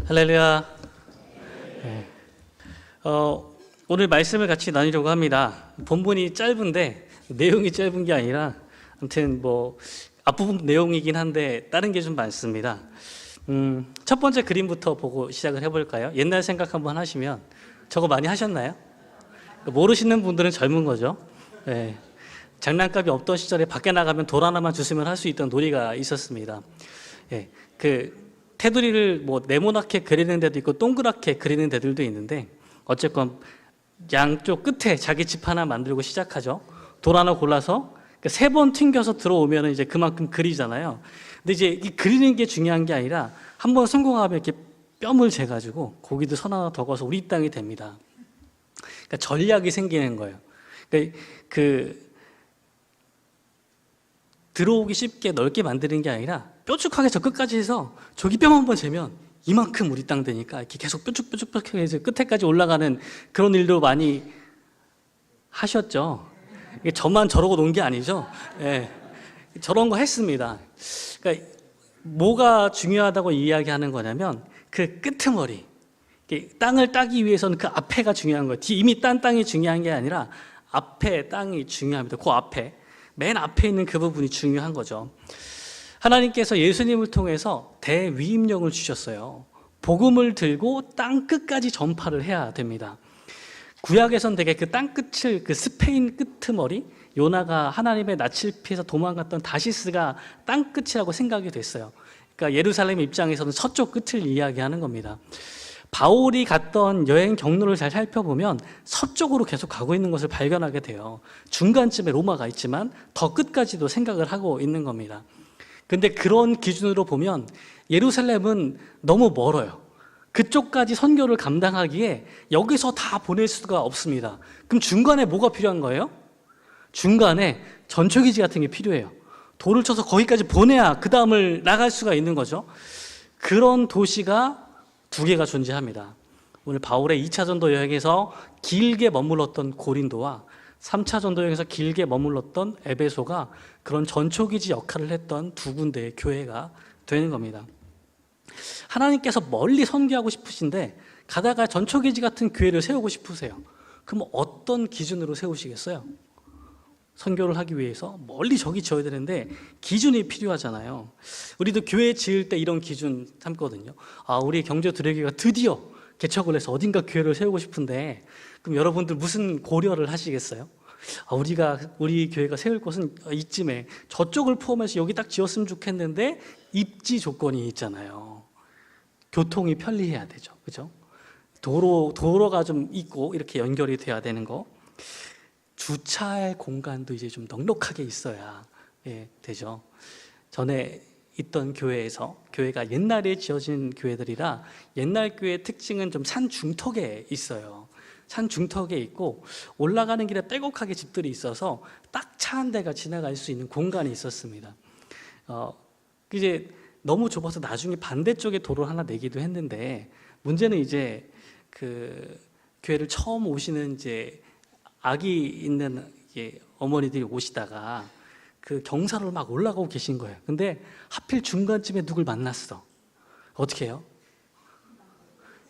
할렐루야. 네. 오늘 말씀을 같이 나누려고 합니다. 본문이 짧은데 내용이 짧은 게 아니라 아무튼 앞부분 내용이긴 한데 다른 게 좀 많습니다. 첫 번째 그림부터 보고 시작을 해볼까요? 옛날 생각 한번 하시면 저거 많이 하셨나요? 모르시는 분들은 젊은 거죠. 네. 장난감이 없던 시절에 밖에 나가면 돌 하나만 주시면 할 수 있던 놀이가 있었습니다. 네. 테두리를 네모나게 그리는 데도 있고 동그랗게 그리는 데들도 있는데 어쨌건 양쪽 끝에 자기 집 하나 만들고 시작하죠. 돌 하나 골라서 3번 튕겨서 들어오면 이제 그만큼 그리잖아요. 근데 이제 이 그리는 게 중요한 게 아니라 한번 성공하면 이렇게 뼈물 재가지고 고기도 선 하나 더 거서 우리 땅이 됩니다. 그러니까 전략이 생기는 거예요. 그러니까 들어오기 쉽게 넓게 만드는 게 아니라 뾰족하게 저 끝까지 해서 저기 뼈만 한번 재면 이만큼 우리 땅 되니까 이렇게 계속 뾰족뾰족하게 해서 끝에까지 올라가는 그런 일도 많이 하셨죠. 이게 저만 저러고 논 게 아니죠. 예. 저런 거 했습니다. 그러니까 뭐가 중요하다고 이야기하는 거냐면 그 끄트머리, 땅을 따기 위해서는 그 앞에가 중요한 거예요. 이미 딴 땅이 중요한 게 아니라 앞에 땅이 중요합니다. 그 앞에, 맨 앞에 있는 그 부분이 중요한 거죠. 하나님께서 예수님을 통해서 대위임령을 주셨어요. 복음을 들고 땅 끝까지 전파를 해야 됩니다. 구약에선 되게 그 땅 끝을, 그 스페인 끄트머리, 요나가 하나님의 낯을 피해서 도망갔던 다시스가 땅 끝이라고 생각이 됐어요. 그러니까 예루살렘 입장에서는 서쪽 끝을 이야기하는 겁니다. 바울이 갔던 여행 경로를 잘 살펴보면 서쪽으로 계속 가고 있는 것을 발견하게 돼요. 중간쯤에 로마가 있지만 더 끝까지도 생각을 하고 있는 겁니다. 근데 그런 기준으로 보면 예루살렘은 너무 멀어요. 그쪽까지 선교를 감당하기에 여기서 다 보낼 수가 없습니다. 그럼 중간에 뭐가 필요한 거예요? 중간에 전초기지 같은 게 필요해요. 돌을 쳐서 거기까지 보내야 그 다음을 나갈 수가 있는 거죠. 그런 도시가 2개가 존재합니다. 오늘 바울의 2차 전도 여행에서 길게 머물렀던 고린도와 3차 전도 여행에서 길게 머물렀던 에베소가 그런 전초기지 역할을 했던 2군데의 교회가 되는 겁니다. 하나님께서 멀리 선교하고 싶으신데 가다가 전초기지 같은 교회를 세우고 싶으세요. 그럼 어떤 기준으로 세우시겠어요? 선교를 하기 위해서 멀리 저기 지어야 되는데 기준이 필요하잖아요. 우리도 교회 지을 때 이런 기준 삼거든요. 우리 경주드레교가 드디어 개척을 해서 어딘가 교회를 세우고 싶은데 그럼 여러분들 무슨 고려를 하시겠어요? 우리 교회가 세울 곳은 이쯤에 저쪽을 포함해서 여기 딱 지었으면 좋겠는데 입지 조건이 있잖아요. 교통이 편리해야 되죠. 그죠? 도로가 좀 있고 이렇게 연결이 돼야 되는 거. 주차할 공간도 이제 좀 넉넉하게 있어야 되죠. 전에 있던 교회가 옛날에 지어진 교회들이라 옛날 교회의 특징은 좀 산 중턱에 있어요. 산 중턱에 있고 올라가는 길에 빼곡하게 집들이 있어서 딱 차 한 대가 지나갈 수 있는 공간이 있었습니다. 이제 너무 좁아서 나중에 반대쪽에 도로를 하나 내기도 했는데 문제는 이제 그 교회를 처음 오시는 이제 아기 있는 어머니들이 오시다가 그 경사를 막 올라가고 계신 거예요. 근데 하필 중간쯤에 누굴 만났어. 어떻게 해요?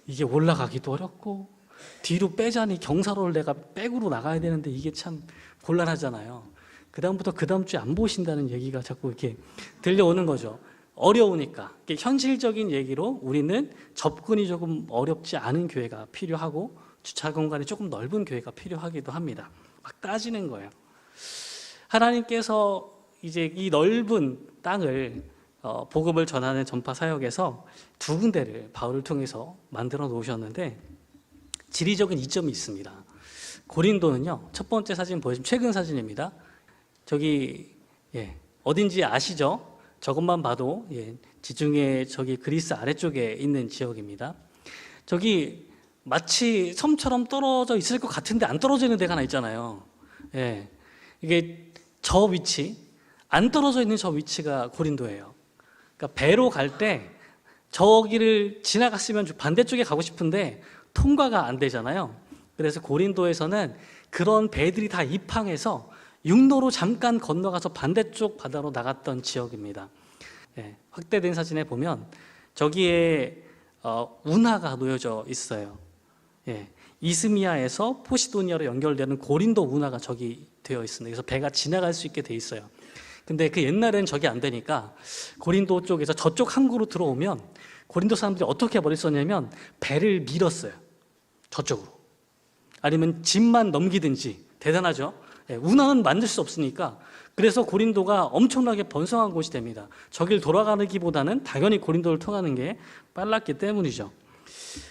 이게 올라가기도 어렵고 뒤로 빼자니 경사로를 내가 백으로 나가야 되는데 이게 참 곤란하잖아요. 그 다음 주에 안 보신다는 얘기가 자꾸 이렇게 들려오는 거죠. 어려우니까. 현실적인 얘기로 우리는 접근이 조금 어렵지 않은 교회가 필요하고 주차 공간이 조금 넓은 교회가 필요하기도 합니다. 막 따지는 거예요. 하나님께서 이제 이 넓은 땅을 복음을 전하는 전파 사역에서 2군데를 바울을 통해서 만들어 놓으셨는데 지리적인 이점이 있습니다. 고린도는요, 첫 번째 사진 보여주면 최근 사진입니다. 저기 어딘지 아시죠? 저것만 봐도 지중해 저기 그리스 아래쪽에 있는 지역입니다. 저기 마치 섬처럼 떨어져 있을 것 같은데 안 떨어져 있는 데가 하나 있잖아요. 이게 저 위치, 안 떨어져 있는 저 위치가 고린도예요. 그러니까 배로 갈 때 저기를 지나갔으면 반대쪽에 가고 싶은데 통과가 안 되잖아요. 그래서 고린도에서는 그런 배들이 다 입항해서 육로로 잠깐 건너가서 반대쪽 바다로 나갔던 지역입니다. 확대된 사진에 보면 저기에 운하가 놓여져 있어요. 예, 이스미아에서 포시도니아로 연결되는 고린도 운하가 저기 되어 있습니다. 그래서 배가 지나갈 수 있게 돼 있어요. 근데 그 옛날에는 저게 안 되니까 고린도 쪽에서 저쪽 항구로 들어오면 고린도 사람들이 어떻게 버렸었냐면 배를 밀었어요. 저쪽으로. 아니면 집만 넘기든지. 대단하죠? 예, 운하는 만들 수 없으니까. 그래서 고린도가 엄청나게 번성한 곳이 됩니다. 저길 돌아가기보다는 당연히 고린도를 통하는 게 빨랐기 때문이죠.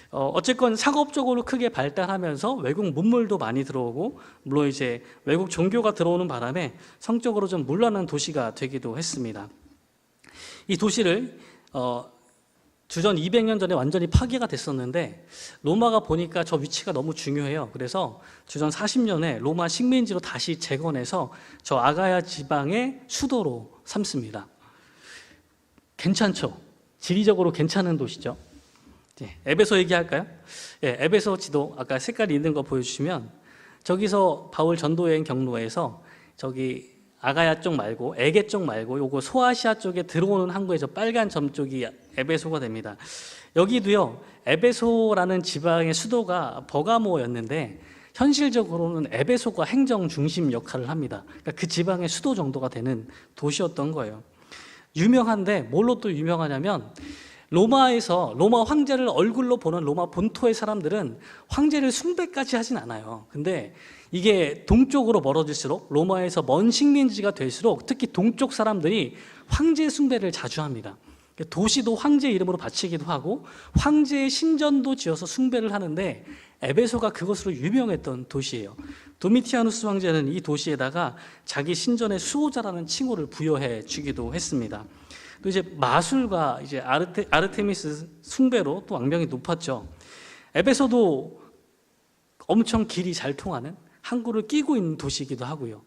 어쨌건 상업적으로 크게 발달하면서 외국 문물도 많이 들어오고, 물론 이제 외국 종교가 들어오는 바람에 성적으로 좀 문란한 도시가 되기도 했습니다. 이 도시를 주전 200년 전에 완전히 파괴가 됐었는데, 로마가 보니까 저 위치가 너무 중요해요. 그래서 주전 40년에 로마 식민지로 다시 재건해서 저 아가야 지방의 수도로 삼습니다. 괜찮죠? 지리적으로 괜찮은 도시죠. 에베소 얘기할까요? 예, 에베소 지도 아까 색깔이 있는 거 보여주시면, 저기서 바울 전도여행 경로에서 저기 아가야 쪽 말고 에게 쪽 말고 요거 소아시아 쪽에 들어오는 항구에서 빨간 점 쪽이 에베소가 됩니다. 여기도요, 에베소라는 지방의 수도가 버가모였는데 현실적으로는 에베소가 행정 중심 역할을 합니다. 그러니까 그 지방의 수도 정도가 되는 도시였던 거예요. 유명한데 뭘로 또 유명하냐면, 로마에서 로마 황제를 얼굴로 보는 로마 본토의 사람들은 황제를 숭배까지 하진 않아요. 근데 이게 동쪽으로 멀어질수록, 로마에서 먼 식민지가 될수록 특히 동쪽 사람들이 황제 숭배를 자주 합니다. 도시도 황제 이름으로 바치기도 하고 황제의 신전도 지어서 숭배를 하는데, 에베소가 그것으로 유명했던 도시예요. 도미티아누스 황제는 이 도시에다가 자기 신전의 수호자라는 칭호를 부여해 주기도 했습니다. 또 이제 마술과 이제 아르테미스 숭배로 또 악명이 높았죠. 에베소도 엄청 길이 잘 통하는 항구를 끼고 있는 도시이기도 하고요.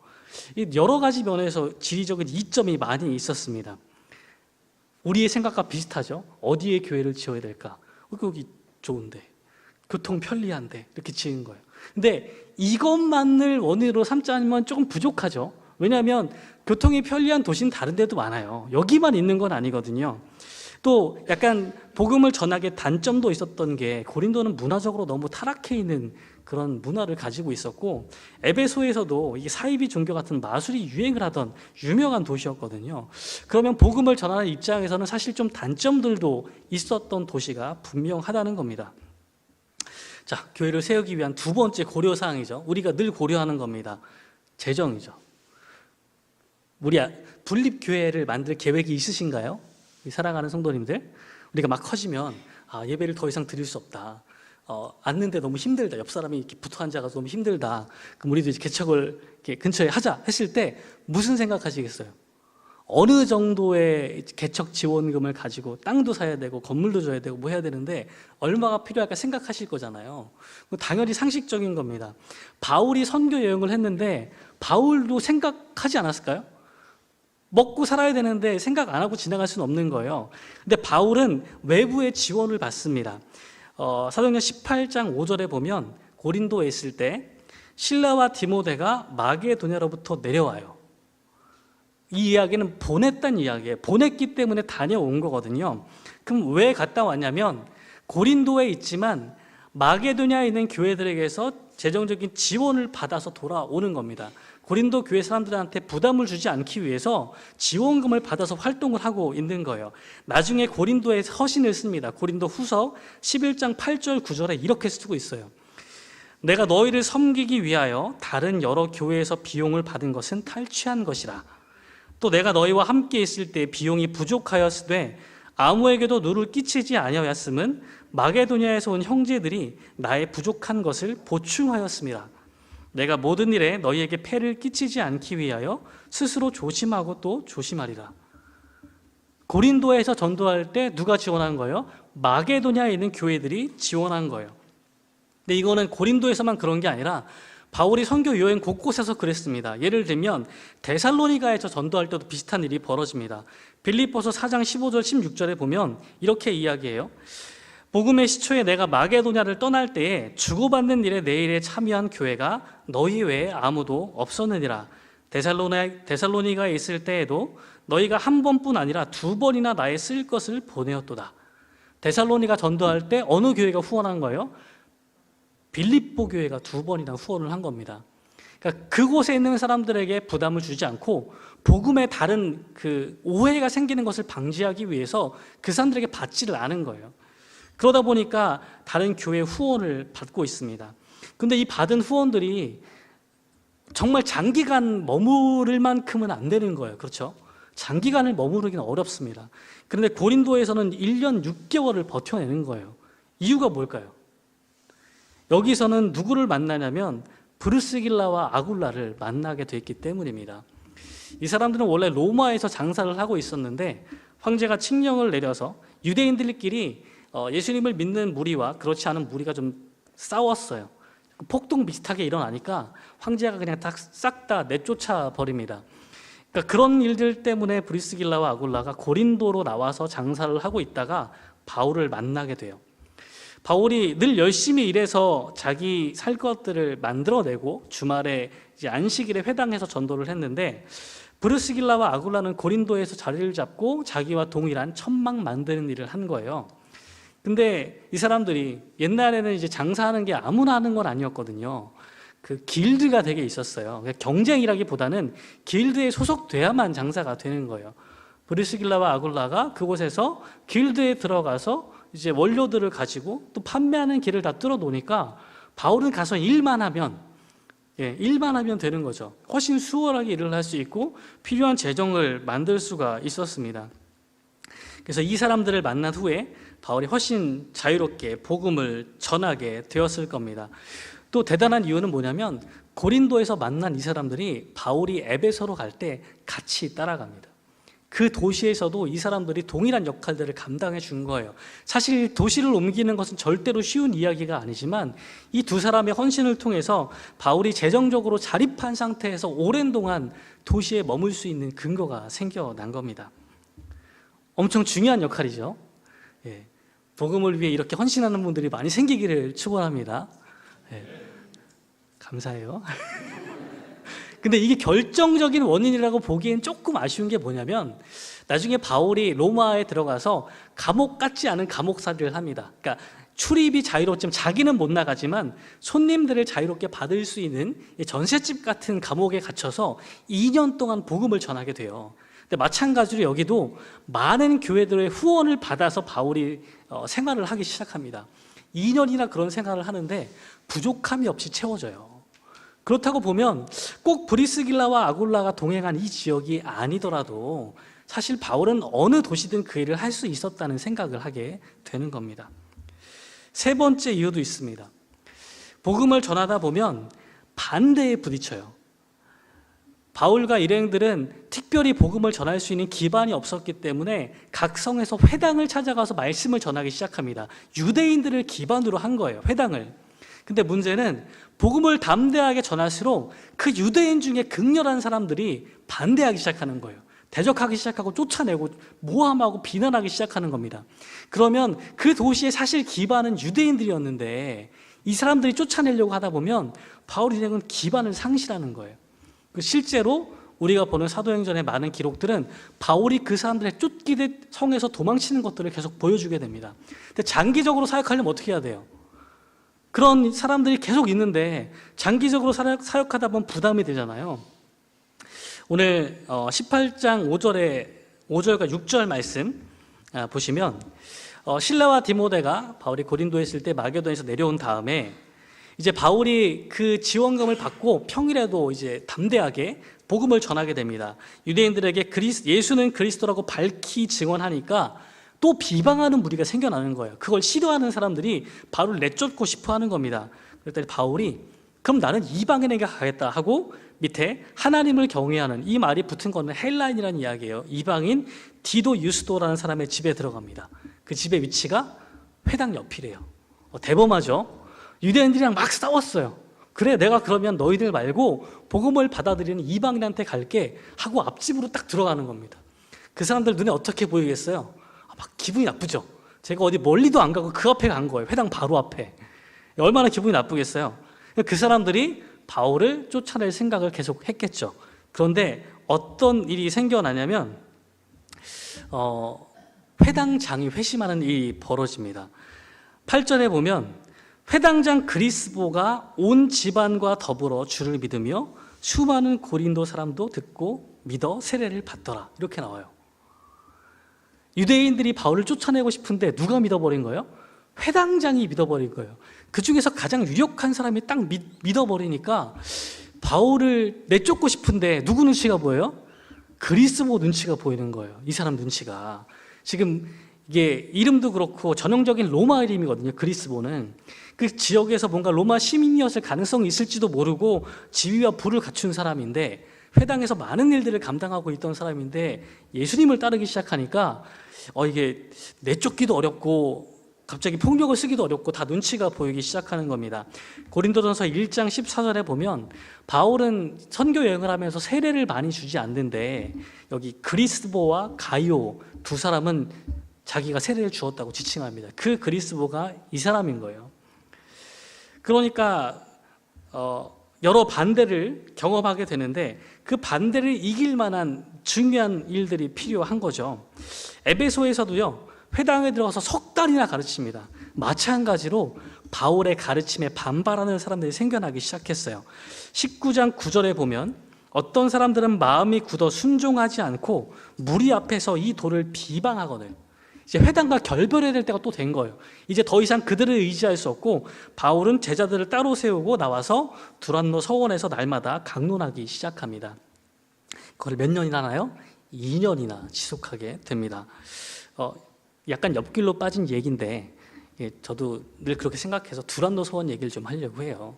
여러 가지 면에서 지리적인 이점이 많이 있었습니다. 우리의 생각과 비슷하죠. 어디에 교회를 지어야 될까? 여기 좋은데, 교통 편리한데, 이렇게 지은 거예요. 근데 이것만을 원인으로 삼자면 조금 부족하죠. 왜냐하면 교통이 편리한 도시는 다른 데도 많아요. 여기만 있는 건 아니거든요. 또 약간 복음을 전하기에 단점도 있었던 게, 고린도는 문화적으로 너무 타락해 있는 그런 문화를 가지고 있었고, 에베소에서도 이게 사이비 종교 같은 마술이 유행을 하던 유명한 도시였거든요. 그러면 복음을 전하는 입장에서는 사실 좀 단점들도 있었던 도시가 분명하다는 겁니다. 자, 교회를 세우기 위한 두 번째 고려사항이죠. 우리가 늘 고려하는 겁니다. 재정이죠. 우리 분립교회를 만들 계획이 있으신가요? 사랑하는 성도님들, 우리가 막 커지면 예배를 더 이상 드릴 수 없다, 앉는데 너무 힘들다, 옆 사람이 이렇게 붙어 앉아가서 너무 힘들다, 그럼 우리도 이제 개척을 이렇게 근처에 하자 했을 때 무슨 생각하시겠어요? 어느 정도의 개척 지원금을 가지고 땅도 사야 되고 건물도 줘야 되고 뭐 해야 되는데 얼마가 필요할까 생각하실 거잖아요. 당연히 상식적인 겁니다. 바울이 선교 여행을 했는데 바울도 생각하지 않았을까요? 먹고 살아야 되는데 생각 안 하고 지나갈 수는 없는 거예요. 근데 바울은 외부의 지원을 받습니다. 사도행전 18장 5절에 보면, 고린도에 있을 때 실라와 디모데가 마게도냐로부터 내려와요. 이 이야기는 보냈다는 이야기예요. 보냈기 때문에 다녀온 거거든요. 그럼 왜 갔다 왔냐면, 고린도에 있지만 마게도냐에 있는 교회들에게서 재정적인 지원을 받아서 돌아오는 겁니다. 고린도 교회 사람들한테 부담을 주지 않기 위해서 지원금을 받아서 활동을 하고 있는 거예요. 나중에 고린도에 서신을 씁니다. 고린도 후서 11장 8절 9절에 이렇게 쓰고 있어요. 내가 너희를 섬기기 위하여 다른 여러 교회에서 비용을 받은 것은 탈취한 것이라. 또 내가 너희와 함께 있을 때 비용이 부족하였으되 아무에게도 누를 끼치지 아니하였음은 마게도냐에서 온 형제들이 나의 부족한 것을 보충하였습니다. 내가 모든 일에 너희에게 폐를 끼치지 않기 위하여 스스로 조심하고 또 조심하리라. 고린도에서 전도할 때 누가 지원한 거예요? 마게도냐에 있는 교회들이 지원한 거예요. 근데 이거는 고린도에서만 그런 게 아니라 바울이 선교 여행 곳곳에서 그랬습니다. 예를 들면 데살로니가에서 전도할 때도 비슷한 일이 벌어집니다. 빌립보서 4장 15절 16절에 보면 이렇게 이야기해요. 복음의 시초에 내가 마게도냐를 떠날 때에 주고받는 일에 내 일에 참여한 교회가 너희 외에 아무도 없었느니라. 데살로니가에 있을 때에도 너희가 한 번뿐 아니라 두 번이나 나의 쓸 것을 보내었도다. 데살로니가 전도할 때 어느 교회가 후원한 거예요? 빌립보 교회가 2번이나 후원을 한 겁니다. 그러니까 그곳에 있는 사람들에게 부담을 주지 않고 복음에 다른 그 오해가 생기는 것을 방지하기 위해서 그 사람들에게 받지를 않은 거예요. 그러다 보니까 다른 교회 후원을 받고 있습니다. 근데 이 받은 후원들이 정말 장기간 머무를 만큼은 안 되는 거예요. 그렇죠? 장기간을 머무르기는 어렵습니다. 그런데 고린도에서는 1년 6개월을 버텨내는 거예요. 이유가 뭘까요? 여기서는 누구를 만나냐면 브르스길라와 아굴라를 만나게 됐기 때문입니다. 이 사람들은 원래 로마에서 장사를 하고 있었는데 황제가 칙령을 내려서 유대인들끼리 예수님을 믿는 무리와 그렇지 않은 무리가 좀 싸웠어요. 폭동 비슷하게 일어나니까 황제가 그냥 싹 다 내쫓아 버립니다. 그러니까 그런 일들 때문에 브리스길라와 아굴라가 고린도로 나와서 장사를 하고 있다가 바울을 만나게 돼요. 바울이 늘 열심히 일해서 자기 살 것들을 만들어내고 주말에 이제 안식일에 회당에서 전도를 했는데 브리스길라와 아굴라는 고린도에서 자리를 잡고 자기와 동일한 천막 만드는 일을 한 거예요. 근데 이 사람들이 옛날에는 이제 장사하는 게 아무나 하는 건 아니었거든요. 그 길드가 되게 있었어요. 경쟁이라기보다는 길드에 소속돼야만 장사가 되는 거예요. 브리스길라와 아굴라가 그곳에서 길드에 들어가서 이제 원료들을 가지고 또 판매하는 길을 다 뚫어 놓으니까 바울은 가서 일만 하면 되는 거죠. 훨씬 수월하게 일을 할 수 있고 필요한 재정을 만들 수가 있었습니다. 그래서 이 사람들을 만난 후에 바울이 훨씬 자유롭게 복음을 전하게 되었을 겁니다. 또 대단한 이유는 뭐냐면 고린도에서 만난 이 사람들이 바울이 에베소로 갈 때 같이 따라갑니다. 그 도시에서도 이 사람들이 동일한 역할들을 감당해 준 거예요. 사실 도시를 옮기는 것은 절대로 쉬운 이야기가 아니지만 이 두 사람의 헌신을 통해서 바울이 재정적으로 자립한 상태에서 오랜 동안 도시에 머물 수 있는 근거가 생겨난 겁니다. 엄청 중요한 역할이죠. 복음을 위해 이렇게 헌신하는 분들이 많이 생기기를 축원합니다. 감사해요. 근데 이게 결정적인 원인이라고 보기엔 조금 아쉬운 게 뭐냐면 나중에 바울이 로마에 들어가서 감옥 같지 않은 감옥살이를 합니다. 그러니까 출입이 자유롭지만 자기는 못 나가지만 손님들을 자유롭게 받을 수 있는 전셋집 같은 감옥에 갇혀서 2년 동안 복음을 전하게 돼요. 근데 마찬가지로 여기도 많은 교회들의 후원을 받아서 바울이 생활을 하기 시작합니다. 2년이나 그런 생활을 하는데 부족함이 없이 채워져요. 그렇다고 보면 꼭 브리스길라와 아굴라가 동행한 이 지역이 아니더라도 사실 바울은 어느 도시든 그 일을 할 수 있었다는 생각을 하게 되는 겁니다. 세 번째 이유도 있습니다. 복음을 전하다 보면 반대에 부딪혀요. 바울과 일행들은 특별히 복음을 전할 수 있는 기반이 없었기 때문에 각 성에서 회당을 찾아가서 말씀을 전하기 시작합니다. 유대인들을 기반으로 한 거예요, 회당을. 근데 문제는 복음을 담대하게 전할수록 그 유대인 중에 극렬한 사람들이 반대하기 시작하는 거예요. 대적하기 시작하고 쫓아내고 모함하고 비난하기 시작하는 겁니다. 그러면 그 도시의 사실 기반은 유대인들이었는데 이 사람들이 쫓아내려고 하다 보면 바울 일행은 기반을 상실하는 거예요. 실제로 우리가 보는 사도행전의 많은 기록들은 바울이 그 사람들의 쫓기듯 성에서 도망치는 것들을 계속 보여주게 됩니다. 근데 장기적으로 사역하려면 어떻게 해야 돼요? 그런 사람들이 계속 있는데 장기적으로 사역하다 보면 부담이 되잖아요. 오늘 18장 5절과 6절 말씀 보시면 실라와 디모데가 바울이 고린도에 있을 때 마게도에서 내려온 다음에 이제 바울이 그 지원금을 받고 평일에도 이제 담대하게 복음을 전하게 됩니다. 유대인들에게 예수는 그리스도라고 밝히 증언하니까 또 비방하는 무리가 생겨나는 거예요. 그걸 싫어하는 사람들이 바울을 내쫓고 싶어 하는 겁니다. 그랬더니 바울이 그럼 나는 이방인에게 가겠다 하고 밑에 하나님을 경외하는 이 말이 붙은 거는 헬라인이라는 이야기예요. 이방인 디도 유스도라는 사람의 집에 들어갑니다. 그 집의 위치가 회당 옆이래요. 대범하죠? 유대인들이랑 막 싸웠어요. 그래, 내가 그러면 너희들 말고 복음을 받아들이는 이방인한테 갈게 하고 앞집으로 딱 들어가는 겁니다. 그 사람들 눈에 어떻게 보이겠어요? 막 기분이 나쁘죠. 제가 어디 멀리도 안 가고 그 앞에 간 거예요. 회당 바로 앞에. 얼마나 기분이 나쁘겠어요. 그 사람들이 바울을 쫓아낼 생각을 계속 했겠죠. 그런데 어떤 일이 생겨나냐면 회당장이 회심하는 일이 벌어집니다. 8절에 보면 회당장 그리스보가 온 집안과 더불어 주를 믿으며 수많은 고린도 사람도 듣고 믿어 세례를 받더라. 이렇게 나와요. 유대인들이 바울을 쫓아내고 싶은데 누가 믿어버린 거예요? 회당장이 믿어버린 거예요. 그 중에서 가장 유력한 사람이 딱 믿어버리니까 바울을 내쫓고 싶은데 누구 눈치가 보여요? 그리스보 눈치가 보이는 거예요. 이 사람 눈치가. 지금 이게 이름도 그렇고 전형적인 로마 이름이거든요. 그리스보는 그 지역에서 뭔가 로마 시민이었을 가능성이 있을지도 모르고 지위와 부를 갖춘 사람인데 회당에서 많은 일들을 감당하고 있던 사람인데 예수님을 따르기 시작하니까 이게 내쫓기도 어렵고 갑자기 폭력을 쓰기도 어렵고 다 눈치가 보이기 시작하는 겁니다. 고린도전서 1장 14절에 보면 바울은 선교 여행을 하면서 세례를 많이 주지 않는데 여기 그리스보와 가이오 두 사람은 자기가 세례를 주었다고 지칭합니다. 그 그리스보가 이 사람인 거예요. 그러니까 여러 반대를 경험하게 되는데 그 반대를 이길 만한 중요한 일들이 필요한 거죠. 에베소에서도요, 회당에 들어가서 석 달이나 가르칩니다. 마찬가지로 바울의 가르침에 반발하는 사람들이 생겨나기 시작했어요. 19장 9절에 보면 어떤 사람들은 마음이 굳어 순종하지 않고 무리 앞에서 이 도를 비방하거든요. 이제 회당과 결별해야 될 때가 또 된 거예요. 이제 더 이상 그들을 의지할 수 없고 바울은 제자들을 따로 세우고 나와서 두란노 서원에서 날마다 강론하기 시작합니다. 그걸 몇 년이나 하나요? 2년이나 지속하게 됩니다. 약간 옆길로 빠진 얘기인데 저도 늘 그렇게 생각해서 두란노 서원 얘기를 좀 하려고 해요.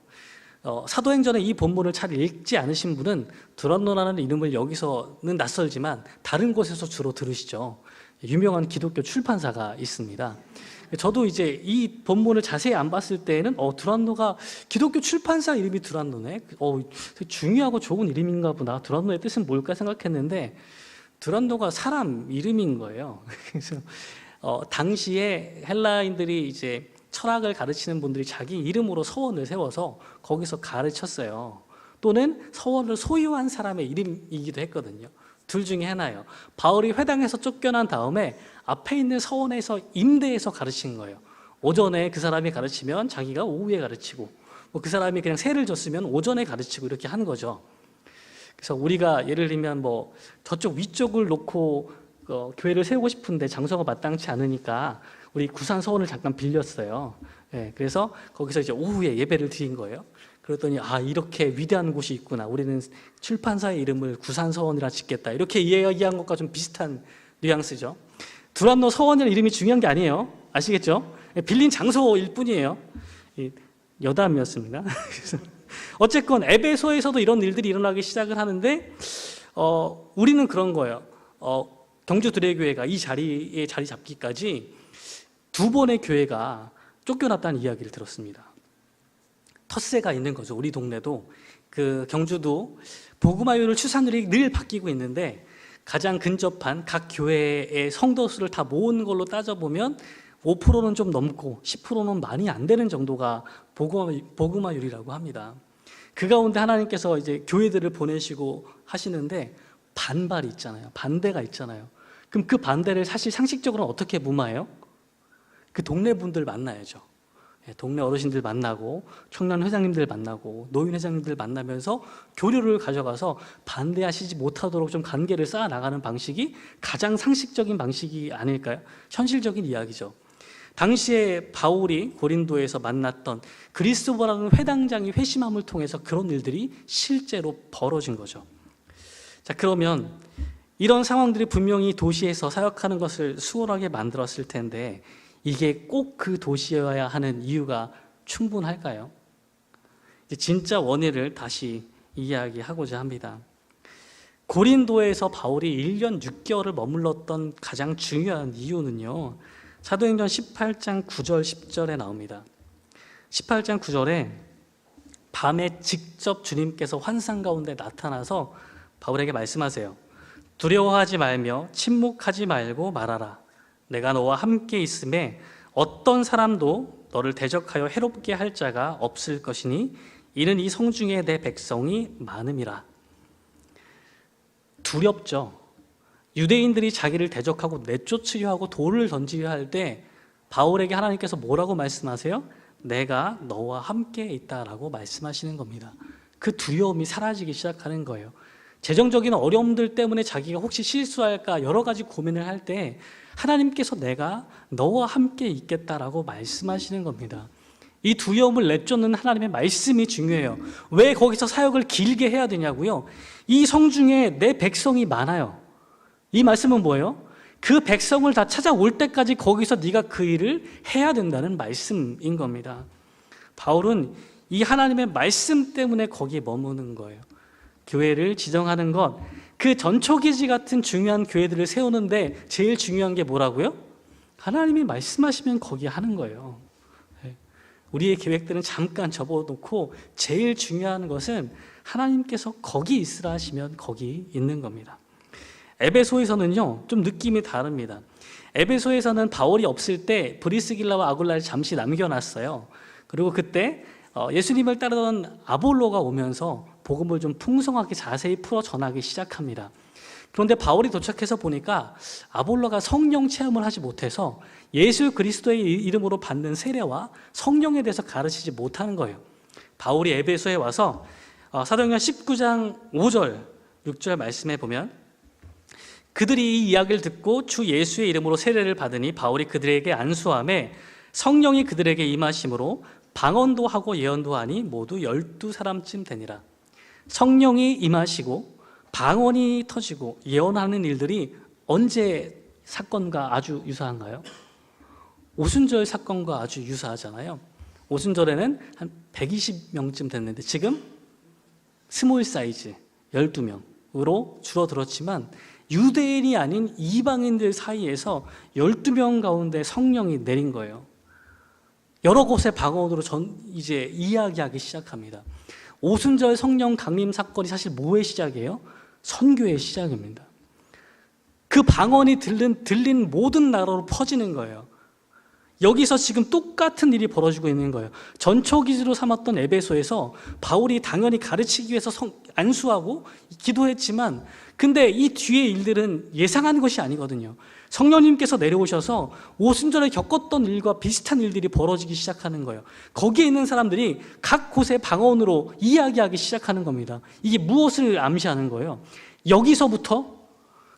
사도행전의 이 본문을 잘 읽지 않으신 분은 두란노라는 이름을 여기서는 낯설지만 다른 곳에서 주로 들으시죠. 유명한 기독교 출판사가 있습니다. 저도 이제 이 본문을 자세히 안 봤을 때에는 두란노가 기독교 출판사 이름이 두란노네. 중요하고 좋은 이름인가 보다. 두란노의 뜻은 뭘까 생각했는데 두란노가 사람 이름인 거예요. 그래서 당시에 헬라인들이 이제 철학을 가르치는 분들이 자기 이름으로 서원을 세워서 거기서 가르쳤어요. 또는 서원을 소유한 사람의 이름이기도 했거든요. 둘 중에 하나예요. 바울이 회당에서 쫓겨난 다음에 앞에 있는 서원에서 임대해서 가르친 거예요. 오전에 그 사람이 가르치면 자기가 오후에 가르치고, 그 사람이 그냥 세를 줬으면 오전에 가르치고 이렇게 하는 거죠. 그래서 우리가 예를 들면 저쪽 위쪽을 놓고 교회를 세우고 싶은데 장소가 마땅치 않으니까 우리 구산 서원을 잠깐 빌렸어요. 그래서 거기서 이제 오후에 예배를 드린 거예요. 그랬더니 이렇게 위대한 곳이 있구나. 우리는 출판사의 이름을 구산서원이라 짓겠다. 이렇게 이야기한 것과 좀 비슷한 뉘앙스죠. 두란노 서원이라는 이름이 중요한 게 아니에요. 아시겠죠? 빌린 장소일 뿐이에요. 여담이었습니다. 어쨌건 에베소에서도 이런 일들이 일어나기 시작을 하는데 우리는 그런 거예요. 경주 드레교회가 이 자리에 자리 잡기까지 2번의 교회가 쫓겨났다는 이야기를 들었습니다. 텃세가 있는 거죠. 우리 동네도 그 경주도 복음화율을 추산율이 늘 바뀌고 있는데 가장 근접한 각 교회의 성도 수를 다 모은 걸로 따져보면 5%는 좀 넘고 10%는 많이 안 되는 정도가 복음화율이라고 합니다. 그 가운데 하나님께서 이제 교회들을 보내시고 하시는데 반발이 있잖아요. 반대가 있잖아요. 그럼 그 반대를 사실 상식적으로는 어떻게 무마해요? 그 동네 분들 만나야죠. 동네 어르신들 만나고 청년 회장님들 만나고 노인 회장님들 만나면서 교류를 가져가서 반대하시지 못하도록 좀 관계를 쌓아 나가는 방식이 가장 상식적인 방식이 아닐까요? 현실적인 이야기죠. 당시에 바울이 고린도에서 만났던 그리스도라는 회당장이 회심함을 통해서 그런 일들이 실제로 벌어진 거죠. 자, 그러면 이런 상황들이 분명히 도시에서 사역하는 것을 수월하게 만들었을 텐데 이게 꼭 그 도시여야 하는 이유가 충분할까요? 진짜 원인을 다시 이야기하고자 합니다. 고린도에서 바울이 1년 6개월을 머물렀던 가장 중요한 이유는요, 사도행전 18장 9절 10절에 나옵니다. 18장 9절에 밤에 직접 주님께서 환상 가운데 나타나서 바울에게 말씀하세요. 두려워하지 말며 침묵하지 말고 말하라. 내가 너와 함께 있음에 어떤 사람도 너를 대적하여 해롭게 할 자가 없을 것이니 이는 이 성중에 내 백성이 많음이라. 두렵죠. 유대인들이 자기를 대적하고 내쫓으려 하고 돌을 던지려 할 때 바울에게 하나님께서 뭐라고 말씀하세요? 내가 너와 함께 있다라고 말씀하시는 겁니다. 그 두려움이 사라지기 시작하는 거예요. 재정적인 어려움들 때문에 자기가 혹시 실수할까 여러 가지 고민을 할 때 하나님께서 내가 너와 함께 있겠다라고 말씀하시는 겁니다. 이 두려움을 내쫓는 하나님의 말씀이 중요해요. 왜 거기서 사역을 길게 해야 되냐고요? 이 성중에 내 백성이 많아요. 이 말씀은 뭐예요? 그 백성을 다 찾아올 때까지 거기서 네가 그 일을 해야 된다는 말씀인 겁니다. 바울은 이 하나님의 말씀 때문에 거기에 머무는 거예요. 교회를 지정하는 것, 그 전초기지 같은 중요한 교회들을 세우는데 제일 중요한 게 뭐라고요? 하나님이 말씀하시면 거기 하는 거예요. 우리의 계획들은 잠깐 접어놓고 제일 중요한 것은 하나님께서 거기 있으라 하시면 거기 있는 겁니다. 에베소에서는요, 좀 느낌이 다릅니다. 에베소에서는 바울이 없을 때 브리스길라와 아굴라를 잠시 남겨놨어요. 그리고 그때 예수님을 따르던 아볼로가 오면서 복음을 좀 풍성하게 자세히 풀어 전하기 시작합니다. 그런데 바울이 도착해서 보니까 아볼로가 성령 체험을 하지 못해서 예수 그리스도의 이름으로 받는 세례와 성령에 대해서 가르치지 못하는 거예요. 바울이 에베소에 와서 사도행전 19장 5절, 6절 말씀해 보면 그들이 이 이야기를 듣고 주 예수의 이름으로 세례를 받으니 바울이 그들에게 안수하매 성령이 그들에게 임하심으로 방언도 하고 예언도 하니 모두 12사람쯤 되니라. 성령이 임하시고 방언이 터지고 예언하는 일들이 언제 사건과 아주 유사한가요? 오순절 사건과 아주 유사하잖아요. 오순절에는 한 120명쯤 됐는데 지금 스몰 사이즈 12명으로 줄어들었지만 유대인이 아닌 이방인들 사이에서 12명 가운데 성령이 내린 거예요. 여러 곳의 방언으로 이제 이야기하기 시작합니다. 오순절 성령 강림 사건이 사실 뭐의 시작이에요? 선교의 시작입니다. 그 방언이 들린 모든 나라로 퍼지는 거예요. 여기서 지금 똑같은 일이 벌어지고 있는 거예요. 전초기지로 삼았던 에베소에서 바울이 당연히 가르치기 위해서 안수하고 기도했지만 근데 이 뒤의 일들은 예상한 것이 아니거든요. 성령님께서 내려오셔서 오순절에 겪었던 일과 비슷한 일들이 벌어지기 시작하는 거예요. 거기에 있는 사람들이 각 곳의 방언으로 이야기하기 시작하는 겁니다. 이게 무엇을 암시하는 거예요? 여기서부터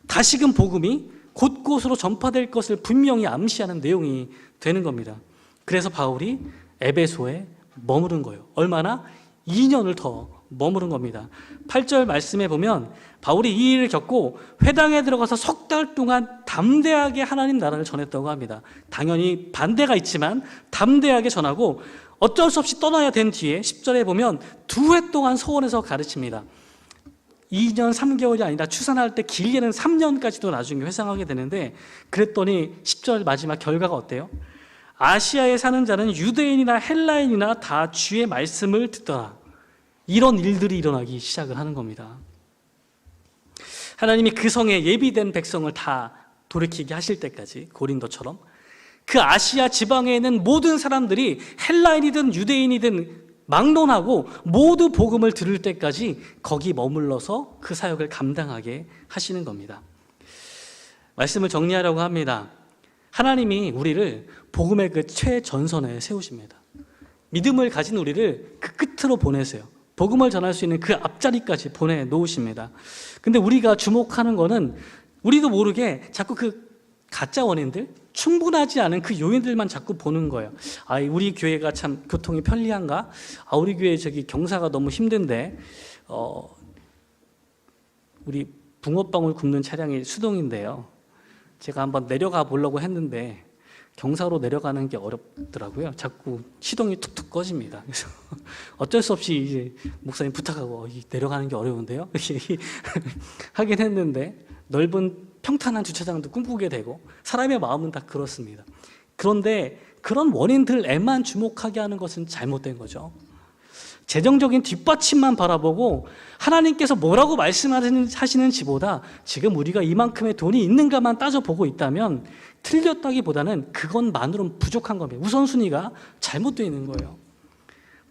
다시금 복음이 곳곳으로 전파될 것을 분명히 암시하는 내용이 되는 겁니다. 그래서 바울이 에베소에 머무른 거예요. 얼마나? 2년을 더 머무른 겁니다. 8절 말씀에 보면 바울이 이 일을 겪고 회당에 들어가서 석 달 동안 담대하게 하나님 나라를 전했다고 합니다. 당연히 반대가 있지만 담대하게 전하고 어쩔 수 없이 떠나야 된 뒤에 10절에 보면 2해 동안 서원에서 가르칩니다. 2년 3개월이 아니라 추산할 때 길게는 3년까지도 나중에 회상하게 되는데 그랬더니 10절 마지막 결과가 어때요? 아시아에 사는 자는 유대인이나 헬라인이나 다 주의 말씀을 듣더라. 이런 일들이 일어나기 시작을 하는 겁니다. 하나님이 그 성에 예비된 백성을 다 돌이키게 하실 때까지 고린도처럼 그 아시아 지방에 있는 모든 사람들이 헬라인이든 유대인이든 막론하고 모두 복음을 들을 때까지 거기 머물러서 그 사역을 감당하게 하시는 겁니다. 말씀을 정리하려고 합니다. 하나님이 우리를 복음의 그 최전선에 세우십니다. 믿음을 가진 우리를 그 끝으로 보내세요. 복음을 전할 수 있는 그 앞자리까지 보내놓으십니다. 근데 우리가 주목하는 거는 우리도 모르게 자꾸 그 가짜 원인들, 충분하지 않은 그 요인들만 자꾸 보는 거예요. 아, 우리 교회가 참 교통이 편리한가? 아, 우리 교회 저기 경사가 너무 힘든데, 우리 붕어빵을 굽는 차량이 수동인데요. 제가 한번 내려가 보려고 했는데 경사로 내려가는 게 어렵더라고요. 자꾸 시동이 툭툭 꺼집니다. 그래서 어쩔 수 없이 이제 목사님 부탁하고 내려가는 게 어려운데요. 이렇게 하긴 했는데 넓은 평탄한 주차장도 꿈꾸게 되고 사람의 마음은 다 그렇습니다. 그런데 그런 원인들에만 주목하게 하는 것은 잘못된 거죠. 재정적인 뒷받침만 바라보고 하나님께서 뭐라고 말씀하시는지보다 지금 우리가 이만큼의 돈이 있는가만 따져보고 있다면 틀렸다기보다는 그것만으로는 부족한 겁니다. 우선순위가 잘못되어 있는 거예요.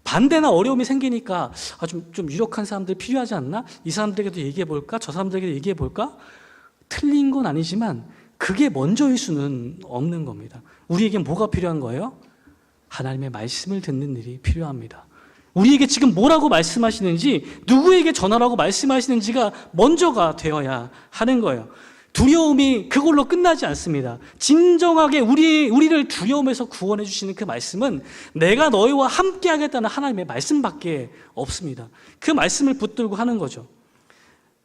반대나 어려움이 생기니까 좀 유력한 사람들이 필요하지 않나? 이 사람들에게도 얘기해 볼까? 저 사람들에게도 얘기해 볼까? 틀린 건 아니지만 그게 먼저일 수는 없는 겁니다. 우리에게 뭐가 필요한 거예요? 하나님의 말씀을 듣는 일이 필요합니다. 우리에게 지금 뭐라고 말씀하시는지, 누구에게 전하라고 말씀하시는지가 먼저가 되어야 하는 거예요. 두려움이 그걸로 끝나지 않습니다. 진정하게 우리를 두려움에서 구원해 주시는 그 말씀은 내가 너희와 함께 하겠다는 하나님의 말씀밖에 없습니다. 그 말씀을 붙들고 하는 거죠.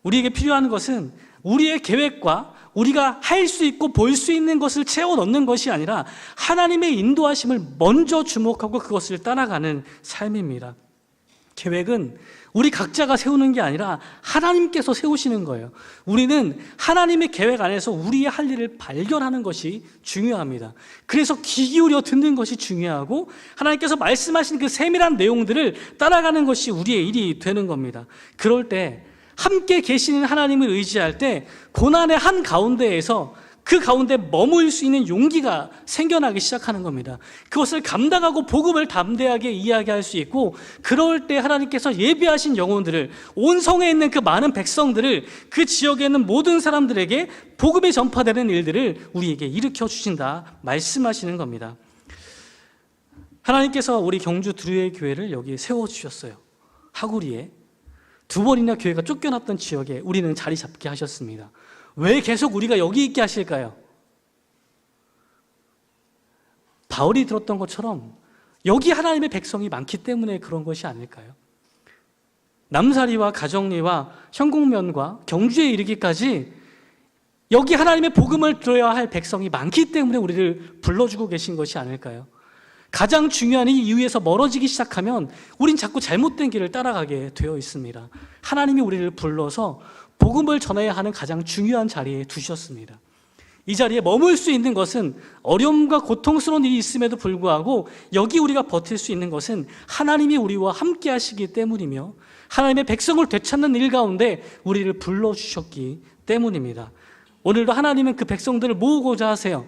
우리에게 필요한 것은 우리의 계획과 우리가 할 수 있고 볼 수 있는 것을 채워 넣는 것이 아니라 하나님의 인도하심을 먼저 주목하고 그것을 따라가는 삶입니다. 계획은 우리 각자가 세우는 게 아니라 하나님께서 세우시는 거예요. 우리는 하나님의 계획 안에서 우리의 할 일을 발견하는 것이 중요합니다. 그래서 귀 기울여 듣는 것이 중요하고 하나님께서 말씀하신 그 세밀한 내용들을 따라가는 것이 우리의 일이 되는 겁니다. 그럴 때 함께 계시는 하나님을 의지할 때 고난의 한 가운데에서 그 가운데 머물 수 있는 용기가 생겨나기 시작하는 겁니다. 그것을 감당하고 복음을 담대하게 이야기할 수 있고, 그럴 때 하나님께서 예비하신 영혼들을, 온 성에 있는 그 많은 백성들을, 그 지역에 있는 모든 사람들에게 복음이 전파되는 일들을 우리에게 일으켜 주신다 말씀하시는 겁니다. 하나님께서 우리 경주 두루의 교회를 여기 세워주셨어요. 하구리에 2번이나 교회가 쫓겨났던 지역에 우리는 자리 잡게 하셨습니다. 왜 계속 우리가 여기 있게 하실까요? 바울이 들었던 것처럼 여기 하나님의 백성이 많기 때문에 그런 것이 아닐까요? 남사리와 가정리와 현곡면과 경주에 이르기까지 여기 하나님의 복음을 들어야 할 백성이 많기 때문에 우리를 불러주고 계신 것이 아닐까요? 가장 중요한 이 이유에서 멀어지기 시작하면 우린 자꾸 잘못된 길을 따라가게 되어 있습니다. 하나님이 우리를 불러서 복음을 전해야 하는 가장 중요한 자리에 두셨습니다. 이 자리에 머물 수 있는 것은 어려움과 고통스러운 일이 있음에도 불구하고 여기 우리가 버틸 수 있는 것은 하나님이 우리와 함께 하시기 때문이며 하나님의 백성을 되찾는 일 가운데 우리를 불러주셨기 때문입니다. 오늘도 하나님은 그 백성들을 모으고자 하세요.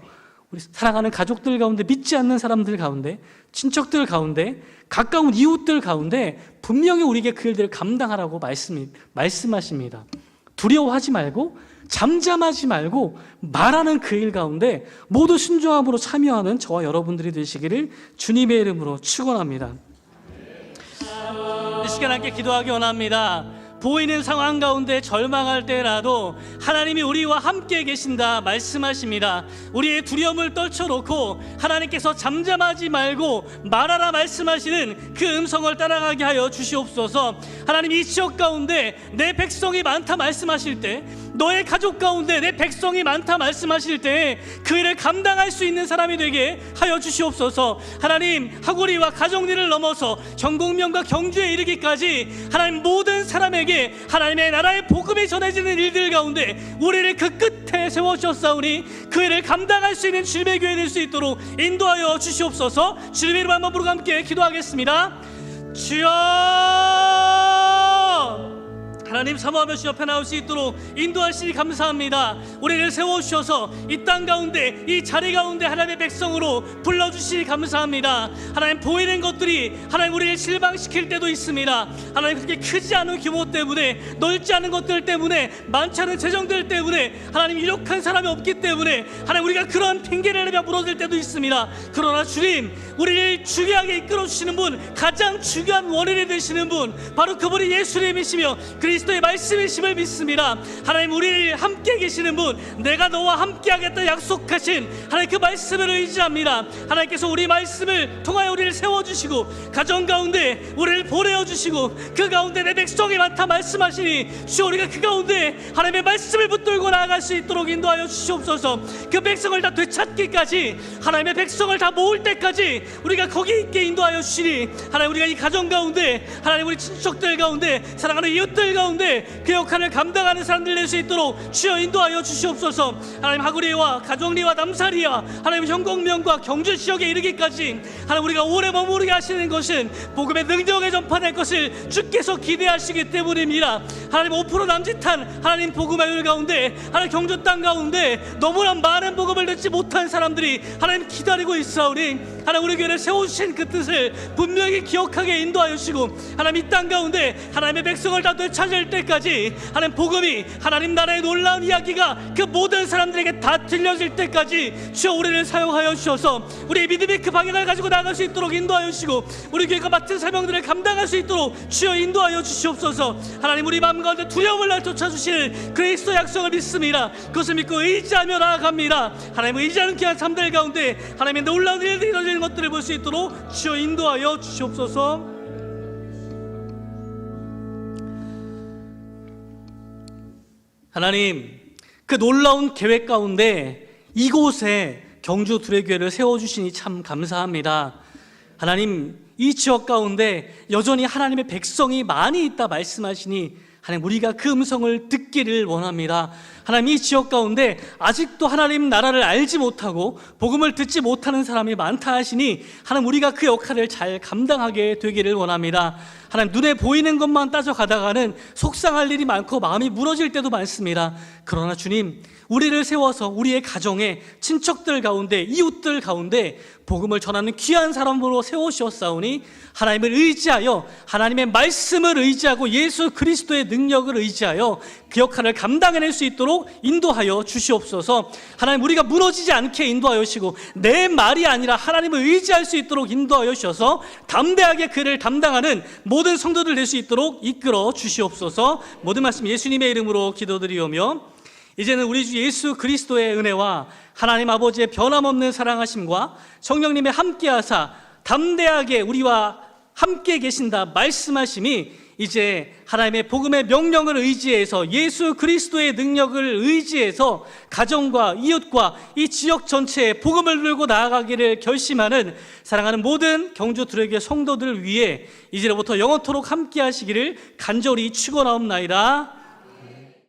우리 사랑하는 가족들 가운데, 믿지 않는 사람들 가운데, 친척들 가운데, 가까운 이웃들 가운데 분명히 우리에게 그 일들을 감당하라고 말씀하십니다. 두려워하지 말고 잠잠하지 말고 말하는 그 일 가운데 모두 순종함으로 참여하는 저와 여러분들이 되시기를 주님의 이름으로 축원합니다. 이 시간 함께 기도하기 원합니다. 보이는 상황 가운데 절망할 때라도 하나님이 우리와 함께 계신다 말씀하십니다. 우리의 두려움을 떨쳐놓고 하나님께서 잠잠하지 말고 말하라 말씀하시는 그 음성을 따라가게 하여 주시옵소서. 하나님, 이 지역 가운데 내 백성이 많다 말씀하실 때, 너의 가족 가운데 내 백성이 많다 말씀하실 때 그 일을 감당할 수 있는 사람이 되게 하여 주시옵소서. 하나님, 하구리와 가정리를 넘어서 현곡면과 경주에 이르기까지 하나님 모든 사람에게 하나님의 나라의 복음이 전해지는 일들 가운데 우리를 그 끝에 세워주셨사오니 그 일을 감당할 수 있는 주님의 교회 될 수 있도록 인도하여 주시옵소서. 주님의 이름 한번 부르고 함께 기도하겠습니다. 주여, 하나님 사모하며 주 옆에 나올 수 있도록 인도하시니 감사합니다. 우리를 세워주셔서 이 땅 가운데, 이 자리 가운데 하나님의 백성으로 불러주시니 감사합니다. 하나님, 보이는 것들이 하나님 우리를 실망시킬 때도 있습니다. 하나님, 그렇게 크지 않은 규모 때문에, 넓지 않은 것들 때문에, 많지 않은 재정들 때문에, 하나님 유력한 사람이 없기 때문에 하나님 우리가 그런 핑계를 내며 무너질 때도 있습니다. 그러나 주님, 우리를 중요하게 이끌어주시는 분, 가장 중요한 원인이 되시는 분, 바로 그분이 예수님이시며 그리스도의 말씀이심을 믿습니다. 하나님, 우리를 함께 계시는 분, 내가 너와 함께 하겠다 약속하신 하나님 그 말씀을 의지합니다. 하나님께서 우리 말씀을 통하여 우리를 세워주시고 가정 가운데 우리를 보내어주시고 그 가운데 내 백성이 많다 말씀하시니 주여, 우리가 그 가운데 하나님의 말씀을 붙들고 나아갈 수 있도록 인도하여 주시옵소서. 그 백성을 다 되찾기까지, 하나님의 백성을 다 모을 때까지 우리가 거기 있게 인도하여 주시니 하나님, 우리가 이 가정 가운데, 하나님 우리 친척들 가운데, 사랑하는 이웃들 가운데 그 역할을 감당하는 사람들 될 수 있도록 주여 인도하여 주시옵소서. 하나님, 하구리와 가정리와 남사리와 하나님 현곡면과 경주 지역에 이르기까지 하나님, 우리가 오래 머무르게 하시는 것은 복음의 능력에 전파될 것을 주께서 기대하시기 때문입니다. 하나님, 5% 남짓한 하나님 복음의 율 가운데, 하나님 경주 땅 가운데 너무나 많은 복음을 듣지 못한 사람들이 하나님 기다리고 있사오니, 하나님 우리 교회를 세워주신 그 뜻을 분명히 기억하게 인도하여 주시고, 하나님 이 땅 가운데 하나님의 백성을 다 되찾을 때까지, 하나님 복음이, 하나님 나라의 놀라운 이야기가 그 모든 사람들에게 다 들려질 때까지 주여 우리를 사용하여 주셔서 우리의 믿음의 그 방향을 가지고 나아갈 수 있도록 인도하여 주시고, 우리 교회가 맡은 사명들을 감당할 수 있도록 주여 인도하여 주시옵소서. 하나님, 우리 마음 가운데 두려움을 날 쫓아주시는 그리스도 약속을 믿습니다. 그것을 믿고 의지하며 나아갑니다. 하나님, 의지하는 귀한 삶들 가운데 하나님의 놀라운 일들이 이루어지는 것들을 볼 수 있도록 주여 인도하여 주시옵소서. 하나님, 그 놀라운 계획 가운데 이곳에 경주 두레교회를 세워주시니 참 감사합니다. 하나님, 이 지역 가운데 여전히 하나님의 백성이 많이 있다 말씀하시니 하나님, 우리가 그 음성을 듣기를 원합니다. 하나님, 이 지역 가운데 아직도 하나님 나라를 알지 못하고 복음을 듣지 못하는 사람이 많다 하시니 하나님, 우리가 그 역할을 잘 감당하게 되기를 원합니다. 하나님, 눈에 보이는 것만 따져가다가는 속상할 일이 많고 마음이 무너질 때도 많습니다. 그러나 주님, 우리를 세워서 우리의 가정에, 친척들 가운데, 이웃들 가운데 복음을 전하는 귀한 사람으로 세우셨사오니 하나님을 의지하여, 하나님의 말씀을 의지하고 예수 그리스도의 능력을 의지하여 그 역할을 감당해낼 수 있도록 인도하여 주시옵소서. 하나님, 우리가 무너지지 않게 인도하여 주시고 내 말이 아니라 하나님을 의지할 수 있도록 인도하여 주셔서 담대하게 그를 담당하는 모든 성도들 될 수 있도록 이끌어 주시옵소서. 모든 말씀 예수님의 이름으로 기도드리오며, 이제는 우리 주 예수 그리스도의 은혜와 하나님 아버지의 변함없는 사랑하심과 성령님의 함께하사 담대하게 우리와 함께 계신다 말씀하심이 이제 하나님의 복음의 명령을 의지해서, 예수 그리스도의 능력을 의지해서 가정과 이웃과 이 지역 전체에 복음을 들고 나아가기를 결심하는 사랑하는 모든 경주 두레교회 성도들을 위해 이제로부터 영원토록 함께 하시기를 간절히 축원하옵나이다.